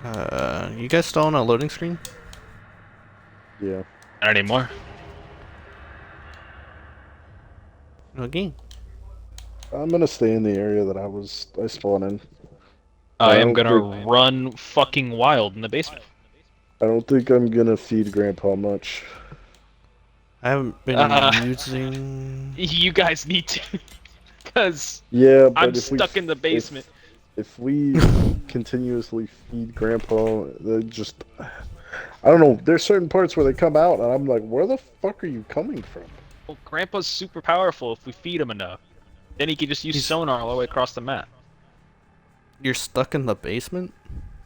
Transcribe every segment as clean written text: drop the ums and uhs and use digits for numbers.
You guys still on a loading screen? Yeah. Not anymore. Okay. I'm gonna stay in the area that I spawned in. I am gonna run fucking wild in the basement. I don't think I'm gonna feed Grandpa much. I haven't been Uh, using... you guys need to, because Yeah, I'm but stuck in the basement. if we continuously feed Grandpa, they just I don't know. There's certain parts where they come out, and I'm like, where the fuck are you coming from? Well, Grandpa's super powerful if we feed him enough. Then he can just use He's- sonar all the way across the map. You're stuck in the basement?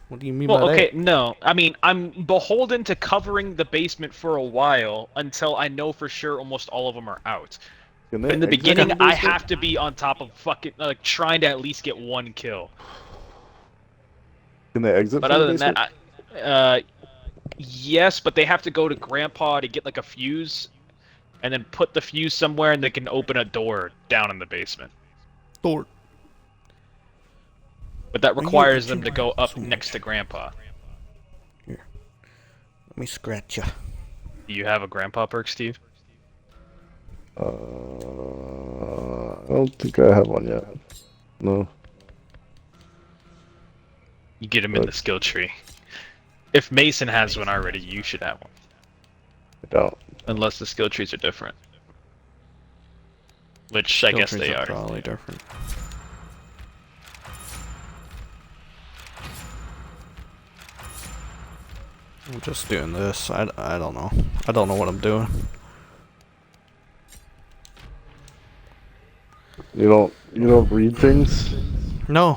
What do you mean Well, by okay, that? no. I mean, I'm beholden to covering the basement for a while until I know for sure almost all of them are out. Can they In the exit beginning, the I basement? have to be on top of fucking, like, trying to at least get one kill. Can they exit But from the other than basement? that, yes, but they have to go to Grandpa to get, like, a fuse, and then put the fuse somewhere, and they can open a door down in the basement. Door. But that I need requires to them to go up so next to Grandpa. Here. Let me scratch ya. Do you have a Grandpa perk, Steve? I don't think I have one yet. No. You get him in the skill tree. If Mason has one already, you should have one. I don't. Unless the skill trees are different. Which I guess Filters they are. Probably different. I'm just doing this. I don't know. I don't know what I'm doing. You don't read things? No.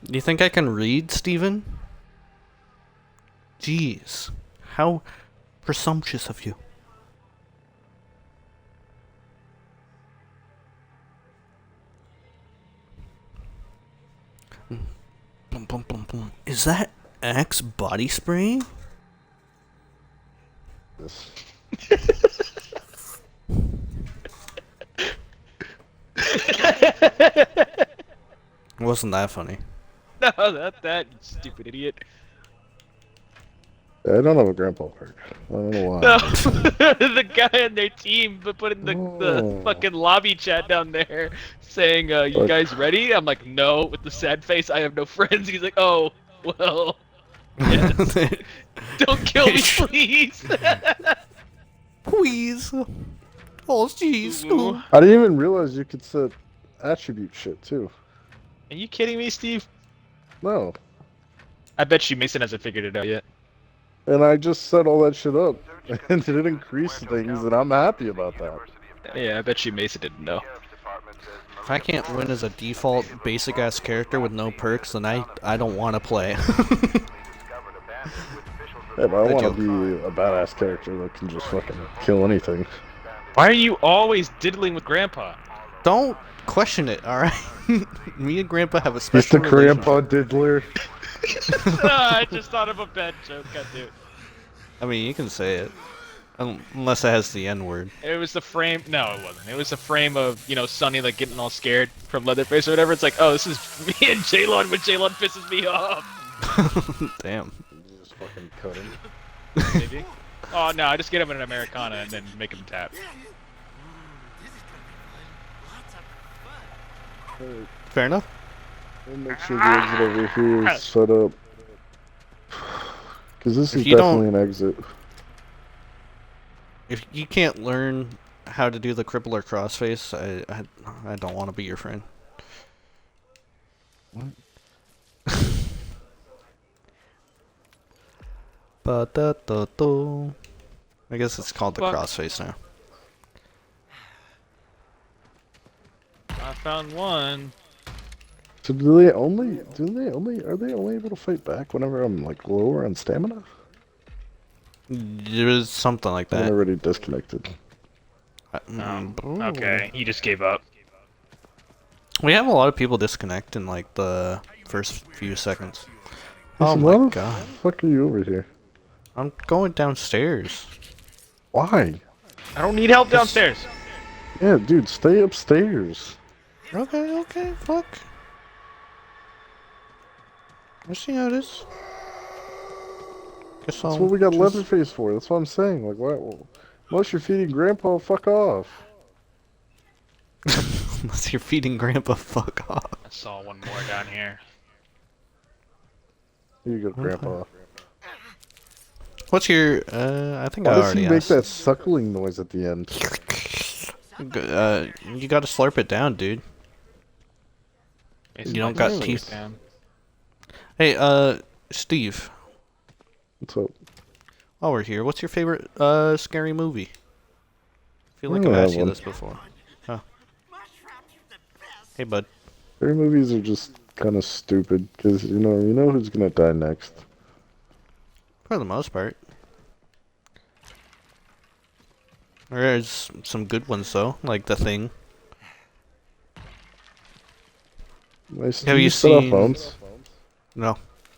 Do you think I can read, Steven? Jeez. How presumptuous of you. Boom, boom, boom, boom. Is that Axe body spray? This. It wasn't that funny. No, not that, you stupid idiot. I don't have a Grandpa perk. I don't know why. No, the guy on their team put in the Oh. fucking lobby chat down there saying, you But- guys ready? I'm like, no, with the sad face, I have no friends. He's like, oh, well, yes. Don't kill me, please. Please. Oh, jeez. Ooh. I didn't even realize you could set attribute shit too. Are you kidding me, Steve? No. I bet you Mason hasn't figured it out yet. And I just set all that shit up, and it increased things, and I'm happy about that. Yeah, I bet you Mason didn't know. If I can't win as a default basic ass character with no perks, then I don't want to play. Yeah, but I want joke. to be a badass character that can just fucking kill anything. Why are you always diddling with Grandpa? Don't question it, alright? Me and Grandpa have a He's special the relationship. Grandpa Diddler. I just thought of a bad joke, God damn it. I mean, you can say it. Unless it has the N word. It was the frame. No, it wasn't. It was the frame of, you know, Sonny like getting all scared from Leatherface or whatever. It's like, oh, this is me and Jaylon when Jaylon pisses me off. Damn. You just fucking cut him. Maybe. Oh no, I just get him in an Americana and then make him tap. Fair enough. We'll make sure the exit over here is set up. Because this If is you definitely an exit. If you can't learn how to do the crippler crossface, I don't want to be your friend. What? Ba-da-da-do. I guess it's called the Fuck. crossface now. I found one. So are they only able to fight back whenever I'm like lower on stamina? There is something like I'm that. already disconnected. Okay, he just gave up. We have a lot of people disconnect in like the first few seconds. Oh Listen, why my the god. fuck are you over here? I'm going downstairs. Why? I don't need help downstairs. Yeah, dude, stay upstairs. Okay, fuck. I see how it is. Guess That's I'll what we got just... Leatherface for. That's what I'm saying. Like, what? Unless you're feeding Grandpa, fuck off. Unless you're feeding Grandpa, fuck off. I saw one more down here. Here you go, Okay. Grandpa. What's your, I think Why I does he already make asked that this. suckling noise at the end? You gotta slurp it down, dude. Mason You don't likes got to teeth. sit down. Hey, Steve. What's up? While we're here, what's your favorite, scary movie? I feel I like don't I've have asked you one. this before. Huh. Hey, bud. Scary movies are just kind of stupid because you know who's gonna die next. For the most part. There's some good ones, though, like The Thing. Nice. Have Did you set off seen- bombs? No.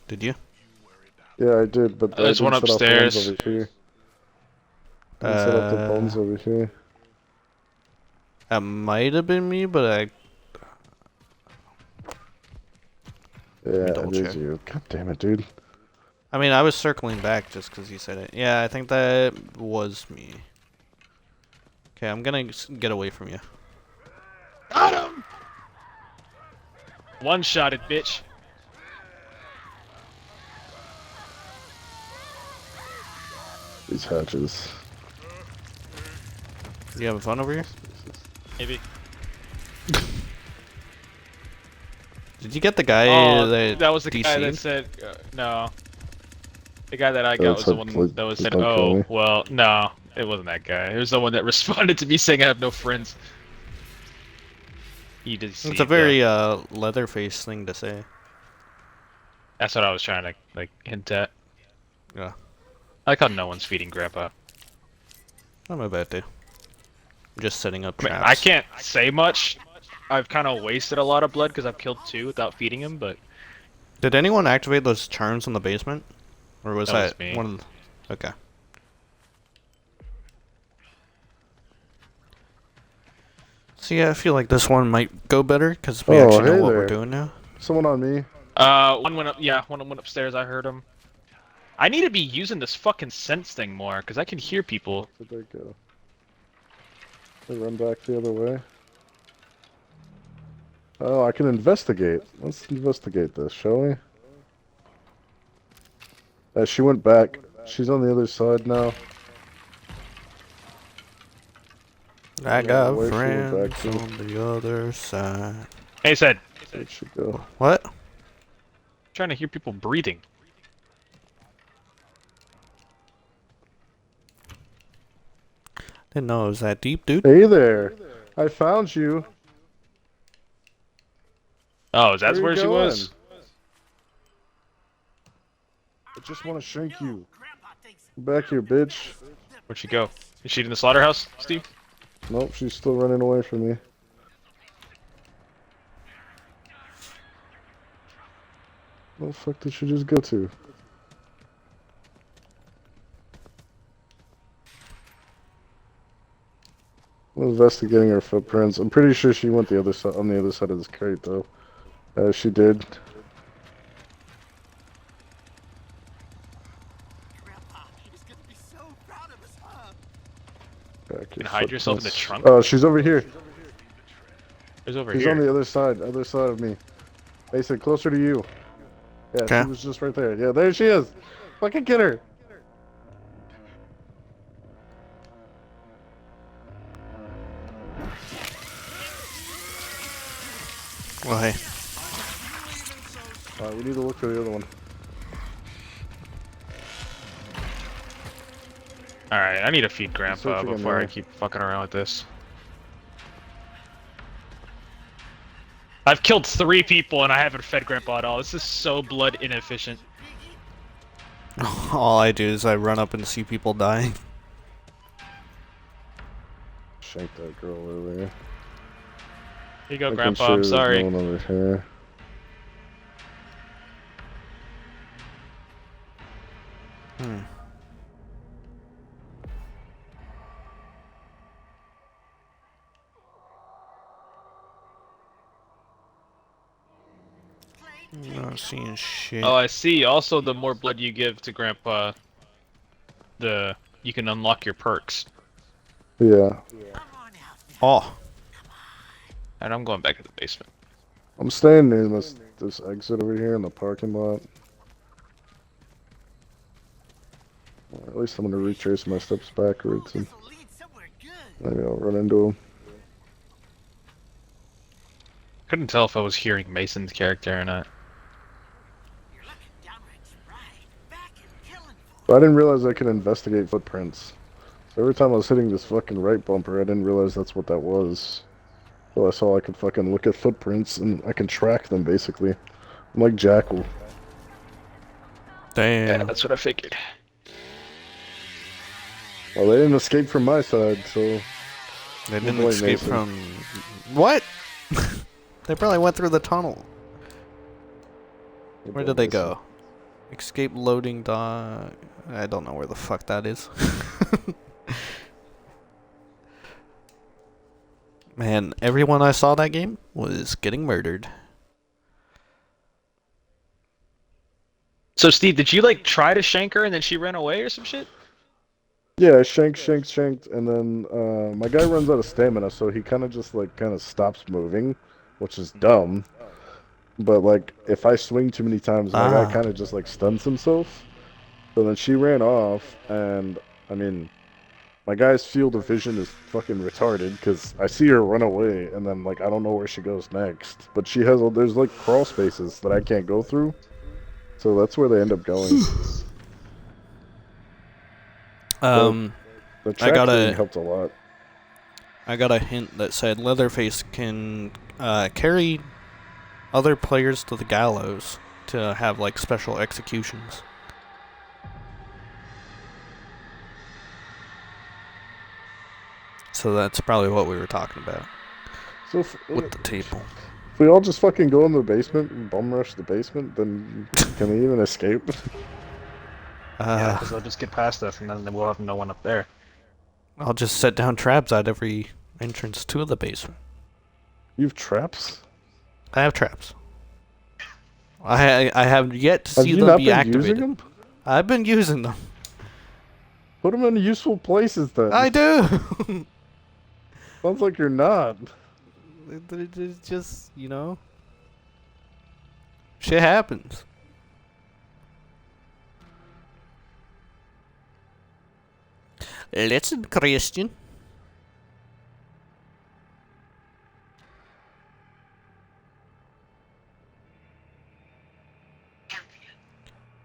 Did you? Yeah, I did, but I There's didn't one set off the ones upstairs. over here. I didn't set up the bombs over here. That might have been me, but I... Yeah, double it is check. you. God damn it, dude. I mean, I was circling back just because you said it. Yeah, I think that was me. Okay, I'm gonna get away from you. Got him! One-shotted, bitch. These hatches. You having fun over here? Maybe. Did you get the guy Oh, that that was the guy that DC'd? said no. The guy that I Oh, got was the said, one like, that was just said, don't kill "Oh, me. well, no, it wasn't that guy. It was the one that responded to me saying I have no friends." He did. It's a very Leatherface thing to say. That's what I was trying to like hint at. Yeah, I like how no one's feeding Grandpa. not my bad, dude. I'm just setting up I mean, traps. I can't say much. I've kind of wasted a lot of blood because I've killed 2 without feeding him, but Did anyone activate those charms in the basement, or was That was that me. one? Of the... Okay. So yeah, I feel like this one might go better because we Oh, actually know hey what there. we're doing now. Someone on me. one went up. Yeah, one went upstairs. I heard him. I need to be using this fucking sense thing more because I can hear people. Where'd they go? They run back the other way. Oh, I can investigate. Let's investigate this, shall we? She went back. She's on the other side now. I Yeah, got where she went friends back to. on the other side. Hey, said. Where'd she go? What? Trying to hear people breathing. Didn't know it was that deep, dude. Hey there. I found you. Oh, is that Where where you she was? I just want to shrink you. Come back here, bitch. Where'd she go? Is she in the slaughterhouse, Steve? Nope, she's still running away from me. Where the fuck did she just go to? I'm investigating her footprints. I'm pretty sure she went the other side on the other side of this crate, though. She did. Grandpa is gonna be so proud of us, huh? Back You can your hide yourself in the footprints. trunk? Oh, she's over here. Where's over She's here? on the other side of me. Mason, closer to you. Yeah, Okay. she was just right there. Yeah, there she is. Fucking get her. Well, hey. Alright, we need to look for the other one. Alright, I need to feed Grandpa searching in before I there. keep fucking around with this. I've killed 3 people and I haven't fed Grandpa at all. This is so blood inefficient. All I do is I run up and see people dying. Shank that girl over here. Here you go, Making Grandpa. sure I'm there's sorry. no one over here. Hmm. Plane I'm not seeing shit. Oh, I see. Also, the more blood you give to Grandpa, you can unlock your perks. Yeah. Come on out. Oh, And I'm going back to the basement. I'm staying near this exit over here in the parking lot. Or at least I'm gonna retrace my steps backwards and This'll lead somewhere good. maybe I'll run into him. Couldn't tell if I was hearing Mason's character or not. You're looking downright spry. Back and killing for But I didn't realize I could investigate footprints. So every time I was hitting this fucking right bumper, I didn't realize that's what that was. So I saw I could fucking look at footprints and I can track them basically. I'm like Jackal. Yeah, damn. that's what I figured. Well, they didn't escape from my side, so They didn't boy, escape Mason. from... What? They probably went through the tunnel. Where did they go? Escape loading dock. I don't know where the fuck that is. Man, everyone I saw that game was getting murdered. So, Steve, did you like try to shank her and then she ran away or some shit? Yeah, I shanked, and then my guy runs out of stamina, so he kind of just like stops moving, which is dumb. But like, if I swing too many times, my guy kind of just like stuns himself. So then she ran off, and I mean, my guy's field of vision is fucking retarded because I see her run away, and then like I don't know where she goes next. But she has there's like crawl spaces that I can't go through, so that's where they end up going. The track thing helped a lot. I got a hint that said Leatherface can carry other players to the gallows to have like special executions. So that's probably what we were talking about So with the table. if we all just fucking go in the basement and bum rush the basement, then can we even escape? Yeah, because they'll just get past us and then we'll have no one up there. I'll just set down traps at every entrance to the basement. You have traps? I have traps. I have yet to Have see you them not be been activated. using them? I've been using them. Put them in useful places then. I do. Sounds like you're not. It's just, you know, shit happens. Listen, Christian.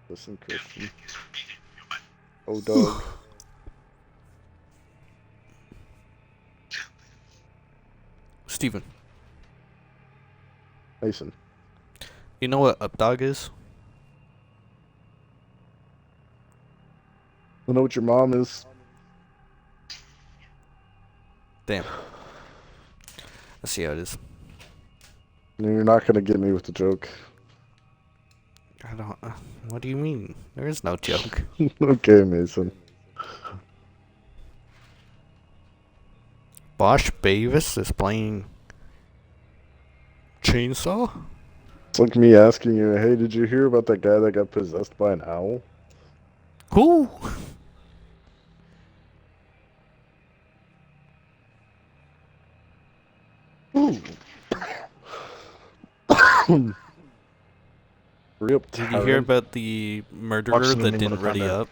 Listen, Christian. Oh, dog. Steven, Mason. you know what updog is? I know what your mom is. Damn. Let's see how it is. You're not gonna get me with the joke. I don't. What do you mean? There is no joke. Okay, Mason. Bosch Bavis is playing Chainsaw? It's like me asking you, hey, did you hear about that guy that got possessed by an owl? Who? Rip Did you hear about the murderer Watching that the didn't Mortal ready Kombat. up?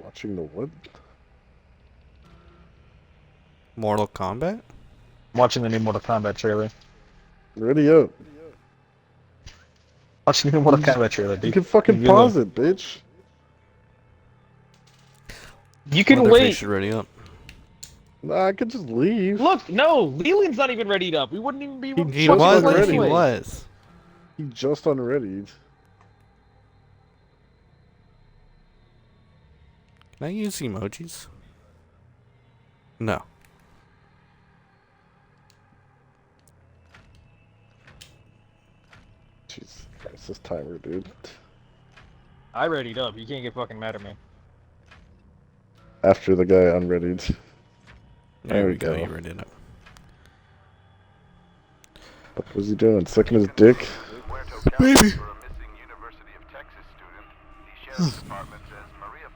Watching the what? Mortal Kombat? I'm watching the new Mortal Kombat trailer. Ready up. Watching the new Mortal Kombat trailer, You dude. can fucking You pause it, bitch. You can Leatherface wait. should ready up. Nah, I could just leave. Look, no, Leland's not even readied up. We wouldn't even be. He Just was. already. He was. He just unreadied. Can I use emojis? No. Jesus Christ, this timer, dude. I readied up. You can't get fucking mad at me. After the guy unreadied. There we go. You ready up. What was he doing? Sucking his dick? Maybe.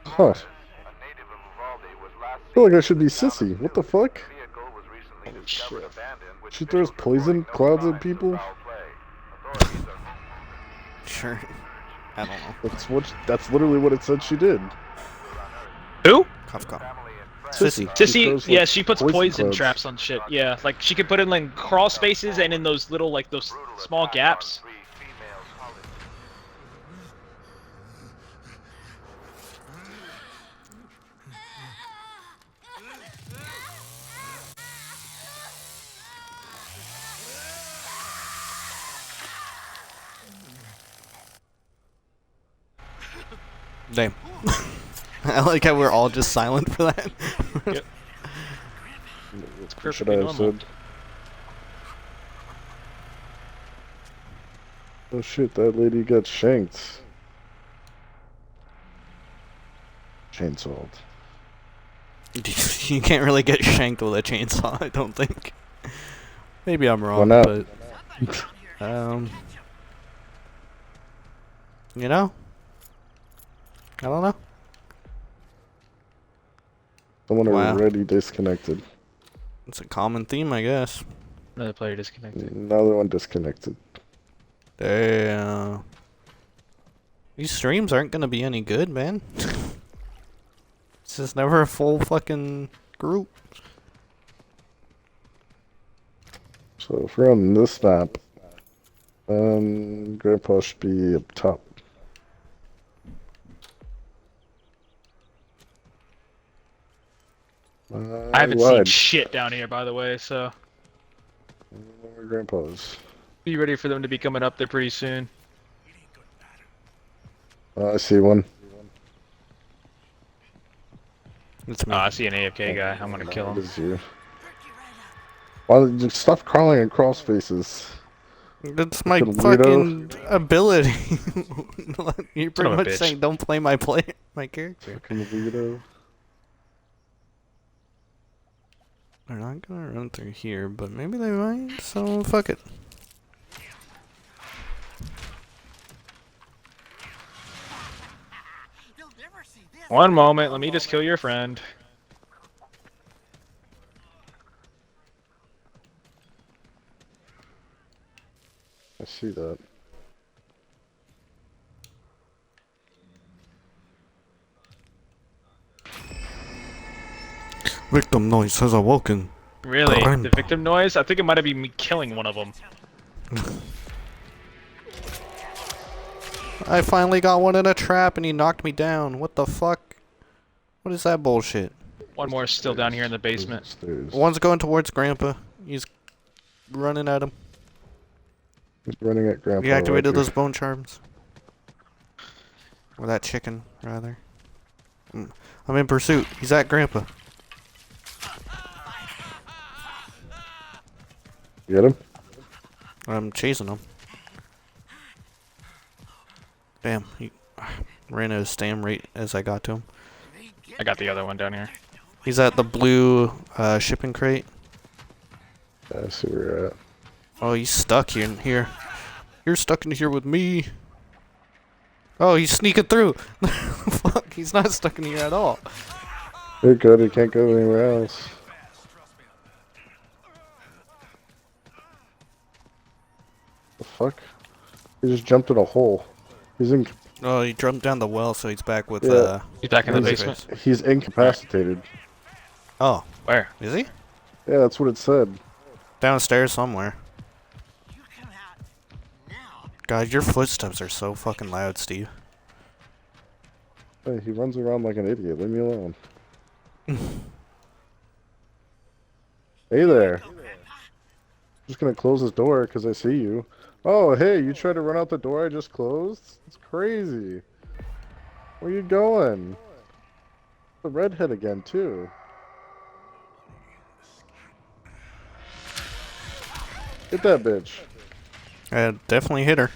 Huh. I feel like I should be sissy. What the fuck? She throws poison clouds at people? Sure. I don't know. That's literally what it said she did. Who? Cough, cough. Sissy. Sissy. She Sissy, throws, yeah, like, she puts poison poison clouds. traps on shit. Yeah, like she could put in like crawl spaces and in those little like those small gaps. Damn. I like how we're all just silent for that. Yep. It's What should perfectly I have normal. said? Oh shit, that lady got shanked. Chainsawed. You can't really get shanked with a chainsaw, I don't think. Maybe I'm wrong, not? but you know? I don't know. Someone Wow. already disconnected. It's a common theme, I guess. Another player disconnected. Another one disconnected. Damn. These streams aren't gonna be any good, man. It's just never a full fucking group. So if we're on this map, Grandpa should be up top. I haven't seen Wide. shit down here, by the way, so Where Grandpa's. be ready for them to be coming up there pretty soon. I see one. It's me. Oh, I see an AFK guy. I'm gonna kill It him. is you. Why did you stop crawling in crawl spaces? That's my Fucking fucking ability. You're Son pretty of a much bitch. saying don't play my character. Fucking weirdo. They're not gonna run through here, but maybe they might, so fuck it. You'll never see this. One moment, let me just kill your friend. I see that. Victim noise has awoken. Really? Crime. The victim noise? I think it might have been me killing one of them. I finally got one in a trap and he knocked me down. What the fuck? What is that bullshit? One more is still down here in the basement. Stairs. One's going towards Grandpa. He's running at him. He's running at Grandpa. We activated right those bone charms. Or that chicken, rather. I'm in pursuit. He's at Grandpa. You get him? I'm chasing him. Damn, he ran at a stam rate as I got to him. I got the other one down here. He's at the blue shipping crate. Yeah, I see where you're at. Oh, he's stuck in here. You're stuck in here with me. Oh, he's sneaking through. Fuck, he's not stuck in here at all. You're good, he can't go anywhere else. The fuck? He just jumped in a hole. He's in. Oh, he jumped down the well, so he's back with Yeah. He's back in the He's- basement. He's incapacitated. Oh, Where? is he? Yeah, that's what it said. Downstairs somewhere. You come out now. God, your footsteps are so fucking loud, Steve. Hey, he runs around like an idiot. Leave me alone. Hey there. Just gonna close his door because I see you. Oh, hey, you tried to run out the door I just closed? It's crazy. Where you going? The redhead again, too. Get that bitch. I definitely hit her.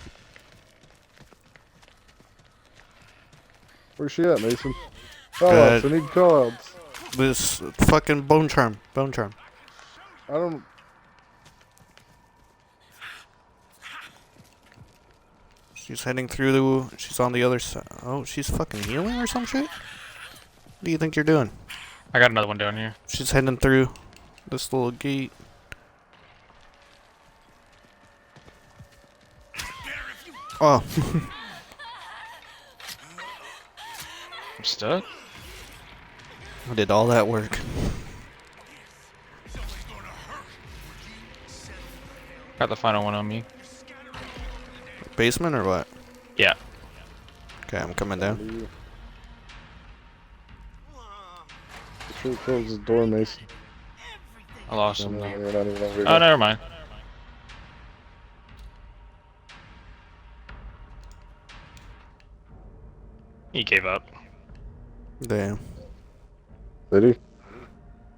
Where's she at, Mason? Callouts, I need callouts. This fucking bone charm. Bone charm. I don't... She's heading through the... She's on the other side. Oh, she's fucking healing or some shit? What do you think you're doing? I got another one down here. She's heading through this little gate. Oh. I'm stuck. I did all that work. Got the final one on me. Basement or what? Yeah. Okay, I'm coming down. Be sure to close the door, Mason. I lost No, him. no, though. you're not even over Oh, here. never mind. He gave up. Damn. Did he?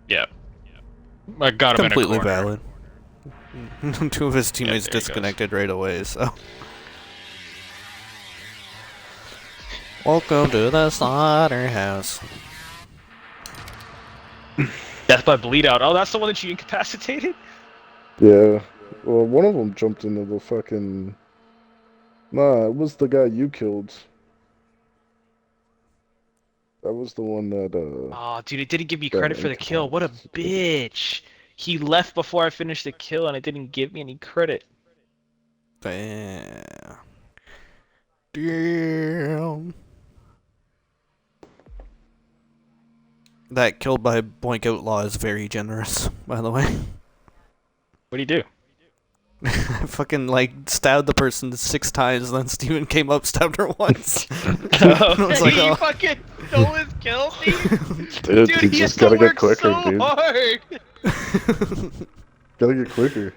Yeah. I got him Completely in a corner. valid. Two of his teammates there he goes. disconnected right away, so. Welcome to the slaughterhouse. Death by bleed out. Oh, that's the one that you incapacitated? Yeah. Well, one of them jumped into the fucking. Nah, it was the guy you killed. That was the one that, Oh, dude, it didn't give me got credit for the kill. What a incapacitated. bitch. He left before I finished the kill and it didn't give me any credit. Damn. Damn. That killed by Boink Outlaw is very generous, by the way. What'd he do? I fucking, like, stabbed the person 6 times, then Steven came up, stabbed her once. Oh, was like, he oh. fucking stole his kill, dude? Dude, Dude, you he has just to gotta get work quicker, so dude. hard. Gotta get quicker.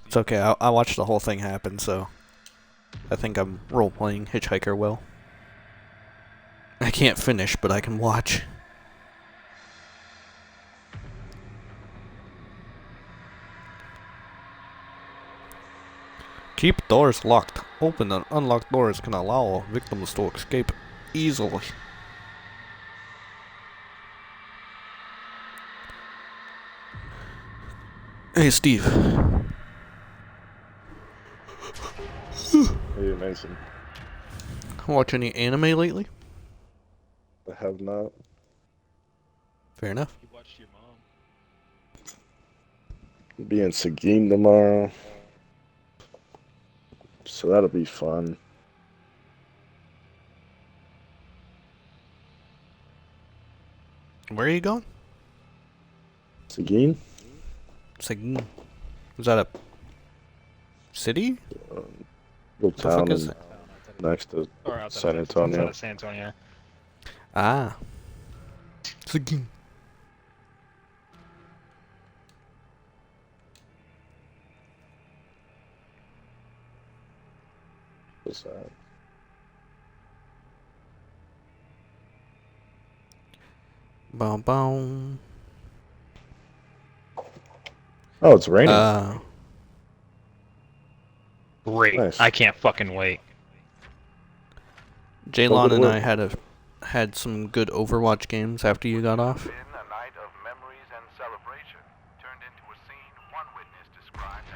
It's okay, I watched the whole thing happen, so I think I'm role-playing Hitchhiker well. I can't finish, but I can watch. Keep doors locked. Open and unlocked doors can allow victims to escape easily. Hey, Steve. Hey, Mason. Watch any anime lately? I have not. Fair enough. You watched your mom. Be in Seguin tomorrow. So that'll be fun. Where are you going? Seguin? Seguin. Is that a city? Little The fuck town is it? next to Or outside San outside Antonio. of San Antonio. Ah. Seguin. What's that? Boom, boom. Oh, it's raining. Great. Nice. I can't fucking wait. Jaylon to and work. I had some good Overwatch games after you got off. Been a night of memories and celebration, turned into a scene one witness described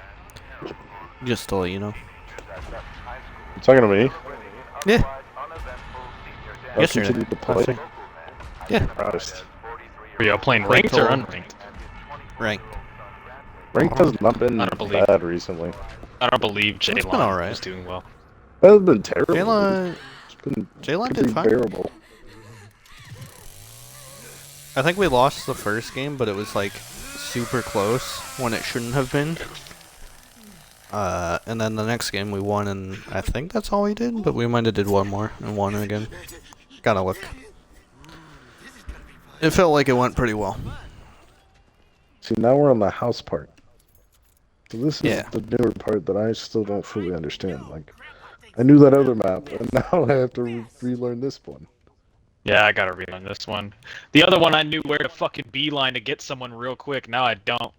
as terrible. Just to let you know. Teenagers at Sutton High School You talking to me? celebrating an Yeah. otherwise uneventful senior day. I'll Yesterday. continue to play. Local men Yeah. identified Christ. as 43-year-old Are y'all playing Play ranked or total. unranked? and his 24-year-old Rank. son Bradley. Rank has not been I don't believe- bad recently. I don't believe been Jaylon alright. is doing well. That has been terrible. Jaylon, It's been Jaylon pretty did fine. bearable. I think we lost the first game, but it was like super close when it shouldn't have been. And then the next game we won, and I think that's all we did, but we might have did one more and won again. Gotta look. It felt like it went pretty well. See, now we're on the house part. So this is Yeah. the newer part that I still don't fully understand. Like, I knew that other map, and now I have to relearn this one. Yeah, I gotta relearn this one. The other one I knew where to fucking beeline to get someone real quick. Now I don't.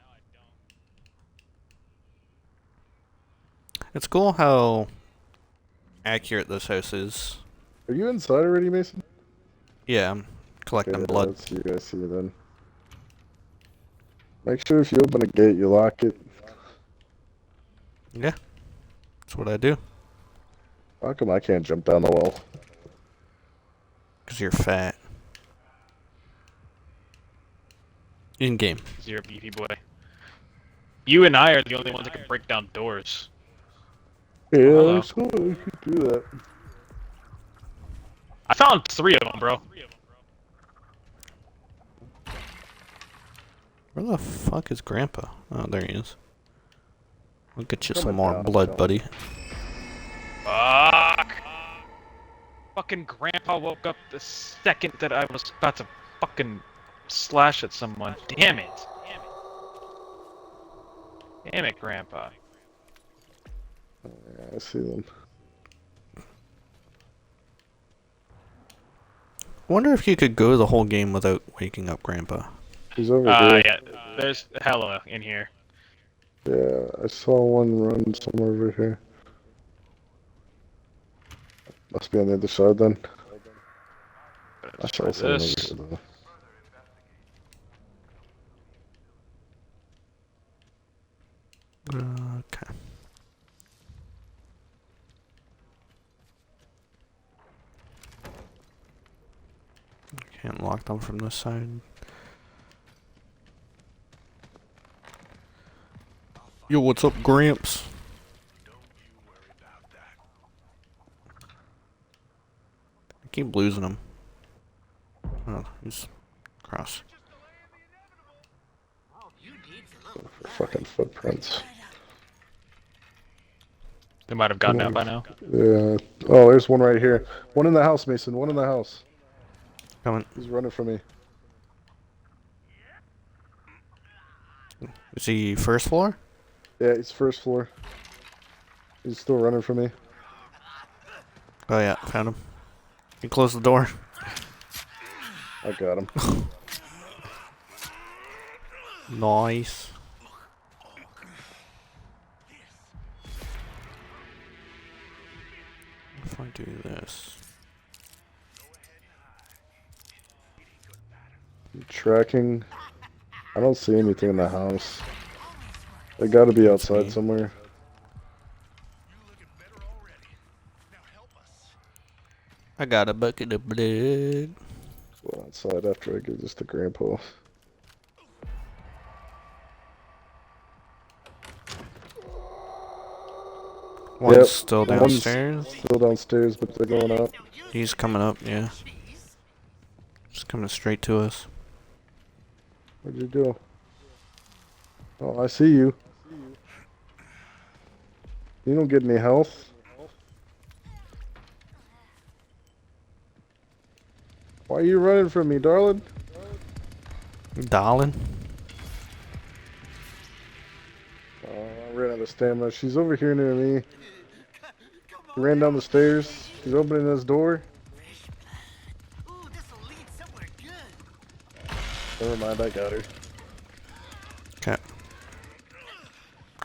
It's cool how accurate this house is. Are you inside already, Mason? Yeah, I'm collecting Okay, blood. let's see you guys see you then. Make sure if you open a gate, you lock it. Yeah, that's what I do. How come I can't jump down the wall? Because you're fat. In game. You're a beefy boy. You and I are the only ones that can break down doors. Yeah, hello. I saw you could do that. I found 3 of them, bro. Where the fuck is Grandpa? Oh, there he is. I'll get you some Coming more down, blood, I'm buddy. Fuck! Fucking Grandpa woke up the second that I was about to fucking slash at someone. Damn it! Damn it, Grandpa. Yeah, I see them. Wonder if you could go the whole game without waking up Grandpa. He's over here. Yeah. There's hella in here. Yeah, I saw one run somewhere over here. Must be on the other side then. I Let's saw try someone over this. here though. Okay. Can't lock them from this side. Yo, what's up, Gramps? I keep losing him. Oh, he's cross. You need to look For fucking footprints. They might have gotten out by now. Yeah. Oh, there's one right here. One in the house, Mason. One in the house. Coming. He's running from me. Is he first floor? Yeah, he's first floor. He's still running from me. Oh yeah, found him. You close the door. I got him. Nice. If I do this. Tracking. I don't see anything in the house. They gotta be outside me. somewhere. I got a bucket of blood. Go outside after I give this to Grandpa. One's Yep, still one's downstairs. Still downstairs, but they're going up. He's coming up, yeah. Just coming straight to us. Where'd you go? Oh, I see you. You don't get any health. Why are you running from me, darling? Darling. I ran out of stamina. She's over here near me. She ran down the stairs. She's opening this door. Ooh, this'll lead somewhere good. Never mind, I got her. Okay.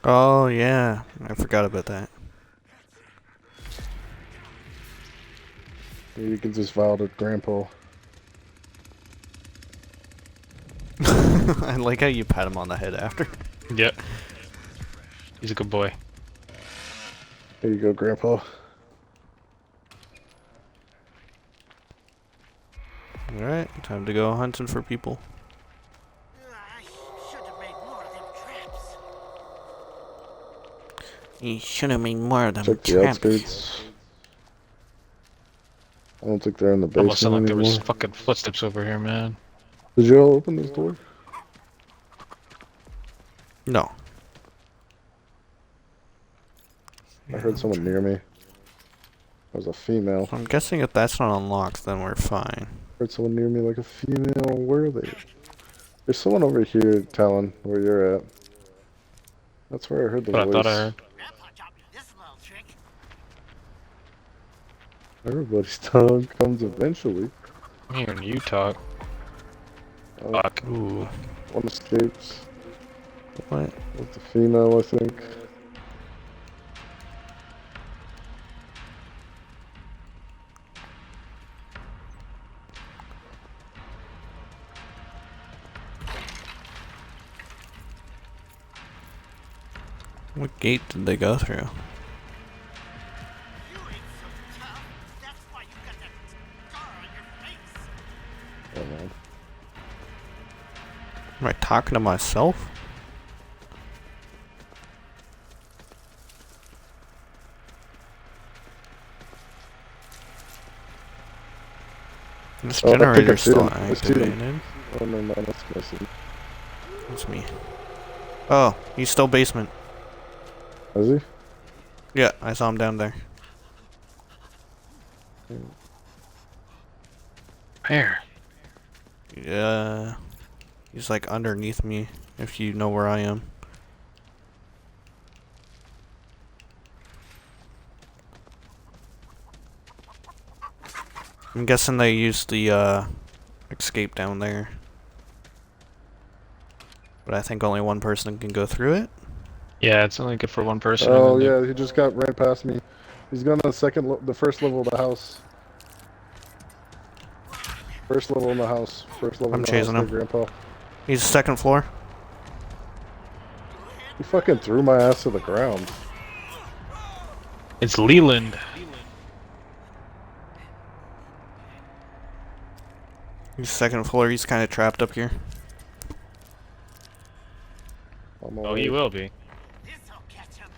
Oh yeah, I forgot about that. You can just vow to Grandpa. I like how you pat him on the head after. Yep. He's a good boy. Here you go, Grandpa. Alright, time to go hunting for people. I should have made more of them traps. You should have made more of them Check the traps. outskirts. I don't think they're in the Almost basement sounded like there was anymore. fucking footsteps over here, man. Did you all open this door? No. I heard someone near me. It was a female. I'm guessing if that's not unlocked, then we're fine. Heard someone near me like a female. Where are they? There's someone over here, Talon, where you're at. That's where I heard the But I voice. thought I heard. Grandpa taught me this little trick. Everybody's tongue comes eventually. I'm hearing you talk. Oh, Fuck. Ooh. one escapes. What? It's a female, I think. What gate did they go through? You ain't so tough. That's why you got that scar on your face. Oh, man. Am I talking to myself? This Oh, I think I generator's see still him. I see him. activated. Oh, no, no, that's missing. That's me. Oh, he's still basement. Is he? Yeah, I saw him down there. Where? Yeah, he's like underneath me, if you know where I am. I'm guessing they used the escape down there. But I think only one person can go through it. Yeah, it's only good for one person. Oh, and then yeah, he just ran past me. He's going to the first level of the house. First level in the house. First level I'm in the chasing house him. there, Grandpa. He's second floor. He fucking threw my ass to the ground. It's Leland. He's second floor. He's kind of trapped up here. Oh, he will be. This'll catch him.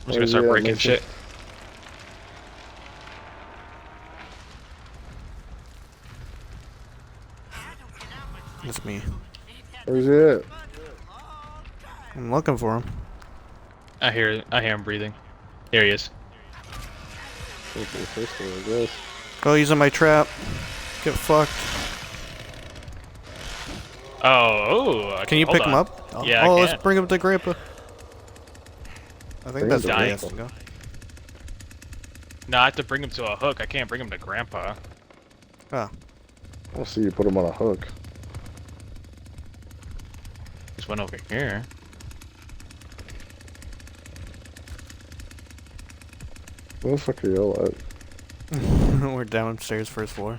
I'm just gonna start breaking Mason. shit. I don't get out much like It's me. ain't had Where's he at? fun in a long time. I'm looking for him. I hear him breathing. There he is. Okay, first floor, I guess. Oh, he's in my trap. Get fucked. Can You pick him up? Oh, Yeah, I oh, can. let's bring him to Grandpa. I think Bring that's him to where he Grandpa. has to go. No, I have to bring him to a hook. I can't bring him to Grandpa. Oh, I don't see you put him on a hook. Just went over here. Where the fuck are y'all at? we're downstairs, first floor.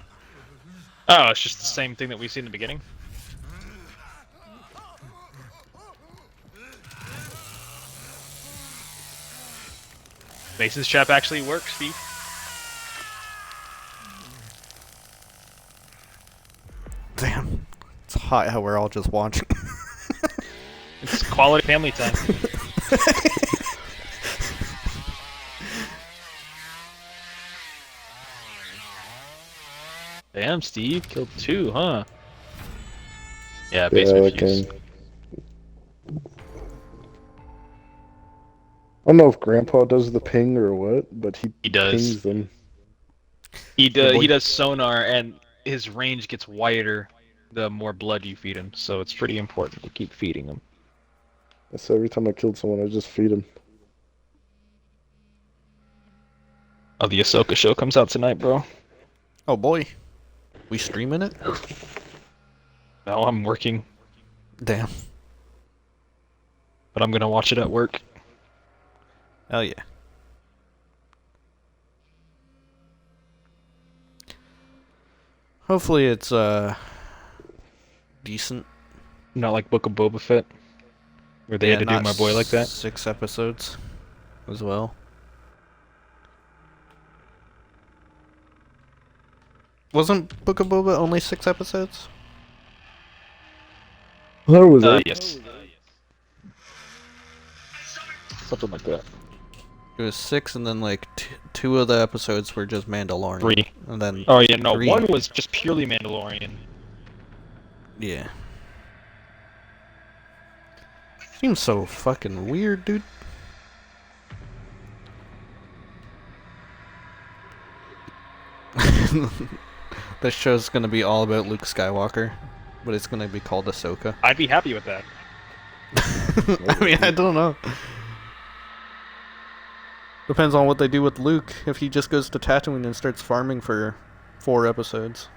Oh, it's just the same thing that we see in the beginning. Mason's trap actually works, Steve. Damn. It's hot how we're all just watching. It's quality family time. Damn, Steve killed 2, huh? Yeah, Yeah, basement that fuse. game. I don't know if Grandpa does the ping or what, but he does. pings them. He Yeah, boy. does sonar, and his range gets wider the more blood you feed him. So it's pretty important to keep feeding him. So every time I killed someone, I just feed him. Oh, the Ahsoka show comes out tonight, bro. Oh boy. We streaming it? No, I'm working, Damn. but I'm gonna watch it at work. Hell yeah. Hopefully it's decent. Not like Book of Boba Fett, where they had to do not my boy like that. 6 episodes as well. Wasn't Book of Boba only 6 episodes? There was it. Yes. Something like that. It was 6, and then like 2 of the episodes were just Mandalorian. 3. And then Oh yeah, no, 3. 1 was just purely Mandalorian. Yeah. Seems so fucking weird, dude. This show's gonna be all about Luke Skywalker, but it's gonna be called Ahsoka. I'd be happy with that. I mean, I don't know. Depends on what they do with Luke. If he just goes to Tatooine and starts farming for 4 episodes.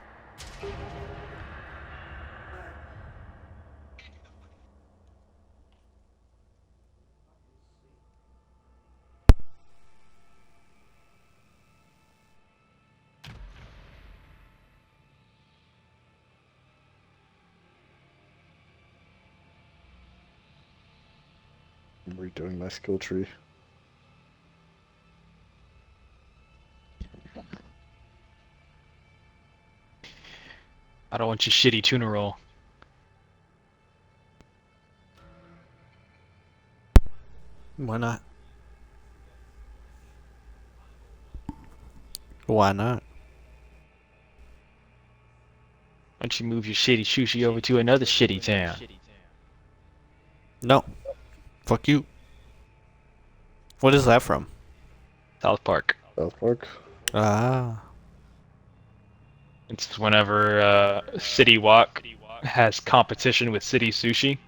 redoing my skill tree. I don't want your shitty tuna roll. Why not? Why not? Why don't you move your shitty sushi over to another shitty town? No. Fuck you. What is that from? South Park. South Park. Ah. It's whenever City Walk has competition with City Sushi.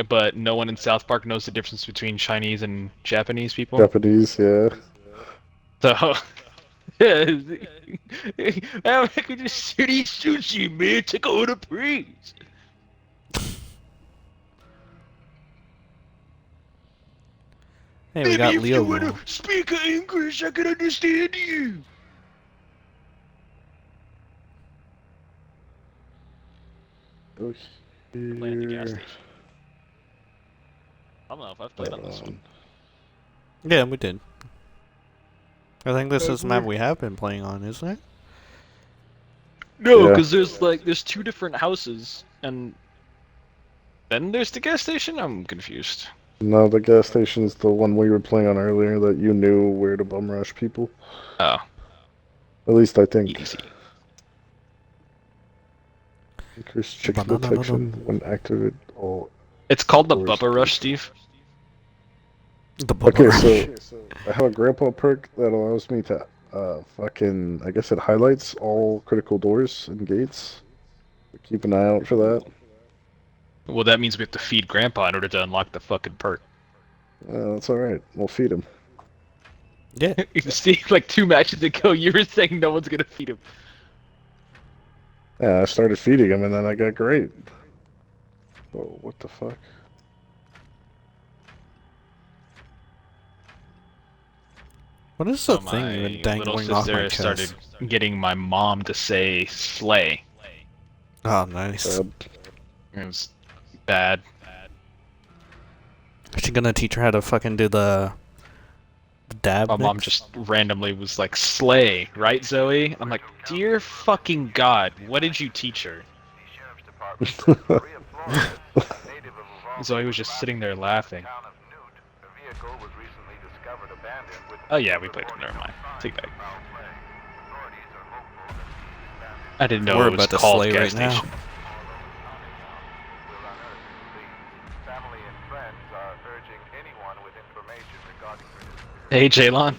But no one in South Park knows the difference between Chinese and Japanese people. Japanese, yeah. So, I'm making this City Sushi, man. Take all the praise. Hey, we got Maybe if Leo. you wanna speak English, I can understand you. Oh, Playing at the gas here. station. I don't know if I've played on this one. Yeah, we did. I think this is the map we have been playing on, isn't it? No, Yeah. because there's two different houses, and then there's the gas station. I'm confused. No, the gas station's the one we were playing on earlier that you knew where to bum rush people. Oh, At least I think. easy. Increase chicken detection when activated. All. It's called the Doors Bubba Rush, open. Steve. The Okay, so I have a grandpa perk that allows me to fucking, I guess it highlights all critical doors and gates. Keep an eye out for that. Well, that means we have to feed Grandpa in order to unlock the fucking perk. That's alright. We'll feed him. Yeah. Steve, like 2 matches ago, you were saying no one's gonna feed him. Yeah, I started feeding him and then I got great. Oh, what the fuck? What is the So thing my even little dangling off my sister started chest? getting my mom to say "slay." Oh, nice. Bad. It was bad. Is she gonna teach her how to fucking do the dab? My mom mix? just randomly was like, "Slay," right, Zoe? I'm like, dear fucking God, what did you teach her? The Sheriff's Department, Maria Flores, native of Uvalde, Zoe was just sitting there laughing. town of Newt, a vehicle was recently discovered abandoned with Oh yeah, we played it. Never mind. Take that. foul play. Authorities are hopeful that the abandoned I didn't know We're it was about to called slay gas right now. station. will unearth the leads. Family and friends are urging anyone with information regarding her Hey, Jaylon.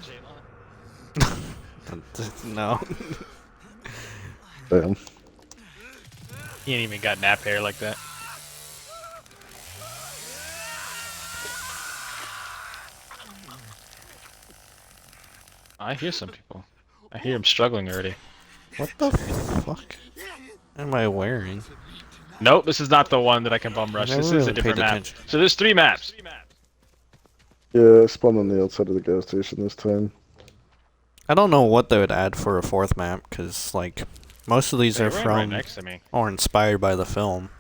No. Damn. He ain't even got nap hair like that. I hear some people. I hear him struggling already. What the fuck am I wearing? Nope, this is not the one that I can bum rush. I This never is a really different paid map. attention. So there's 3 maps. Yeah, I spawned on the outside of the gas station this time. I don't know what they would add for a 4th map, because, like, most of these They are ran from right next to me. or inspired by the film.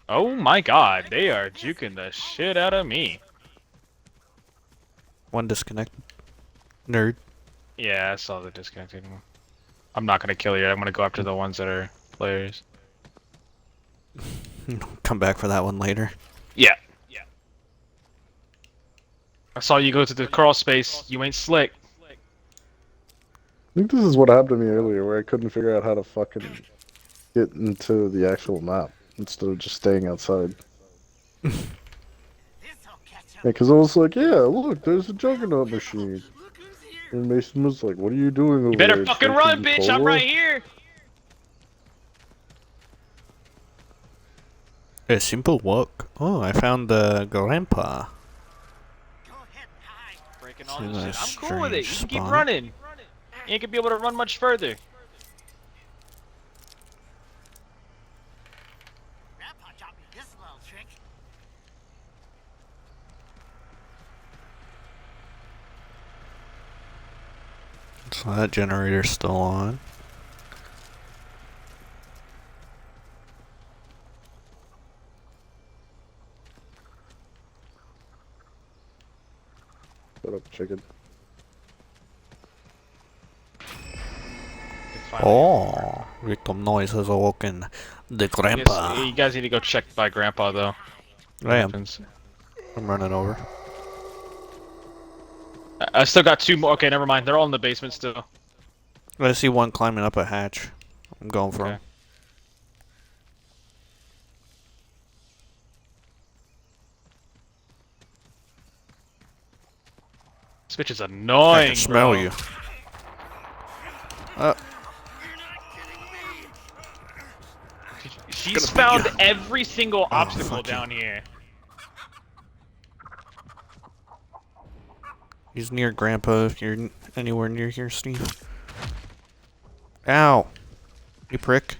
Oh my God, they are juking the shit out of me. One disconnected. Nerd. Yeah, I saw the disconnected one. I'm not gonna kill you. I'm gonna go after the ones that are players. Come back for that one later. Yeah. I saw you go to the crawl space. You ain't slick. I think this is what happened to me earlier, where I couldn't figure out how to fucking get into the actual map instead of just staying outside. This'll catch Yeah, up. because I was like, yeah, look, there's a juggernaut machine. Look who's here. And Mason was like, what are you doing over You better there? fucking run, drinking bitch! I'm cola?" right here. A simple walk. Oh, I found the grandpa. Go ahead, hide. Breaking all all this this shit. shit. I'm I'm cool with it. You strange can keep spot. running. You ain't gonna be able to run much further. Grandpa taught me this little trick. So that generator's still on. up, chicken? It's fine. Oh, victim noise has awoken the grandpa. You guys need to go check by Grandpa though. What I am. happens? I'm running over. I still got 2 more. Okay, never mind. They're all in the basement still. I see one climbing up a hatch. I'm going for Okay. him. This bitch is I annoying, can smell bro. you. She's Gonna beat found every single Oh, obstacle fuck you. down here. He's near Grandpa if you're anywhere near here, Steve. Ow. You prick.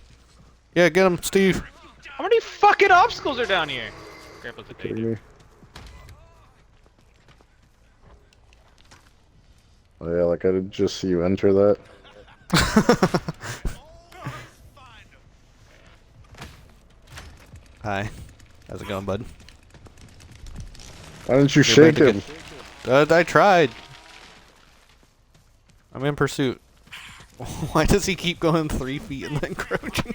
Yeah, get him, Steve. How many fucking obstacles are down here? Grandpa's a Kidding baby. me? Oh yeah, like I didn't just see you enter that. Hi. How's it going, bud? Why didn't you You're shake about to him? I tried. I'm in pursuit. Why does he keep going 3 feet and then crouching?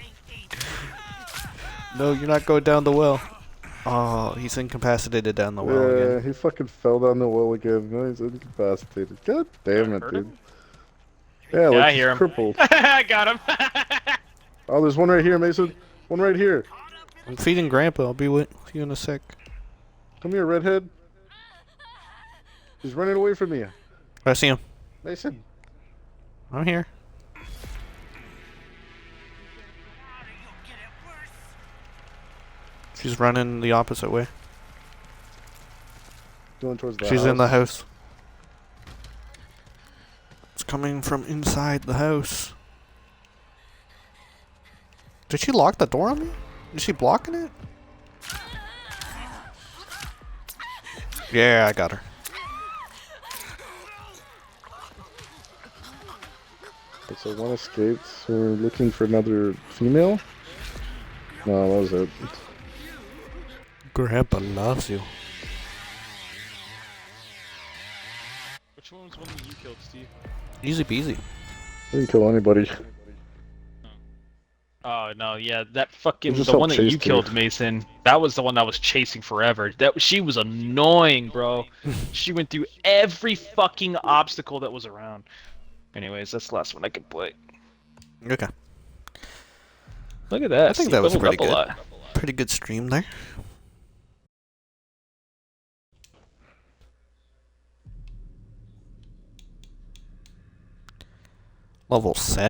No, you're not going down the well. Oh, he's incapacitated down the well Yeah, again. he fucking fell down the well again. Now he's incapacitated. God damn it, Heard dude. him? Yeah, Yeah, like I he's hear him. crippled. I got him. Oh, there's one right here, Mason. One right here. I'm feeding Grandpa. I'll be with you in a sec. Come here, redhead. He's running away from me. I see him. Mason. I'm here. She's running the opposite way. Going towards the She's in the house. house. It's coming from inside the house. Did she lock the door on me? Is she blocking it? Yeah, I got her. So one escaped. So we're looking for another female. No, that was it. Grandpa loves you. Which one was one that you killed, Steve? Easy peasy. I didn't kill anybody. Oh no, yeah, that fucking just the one helped that you chase killed, Steve. Mason. That was the one that was chasing forever. She was annoying, bro. She went through every fucking obstacle that was around. Anyways, that's the last one I can play. Okay. Look at that. I think Steve that was leveled pretty up a good. lot. Pretty good stream there. Level 7.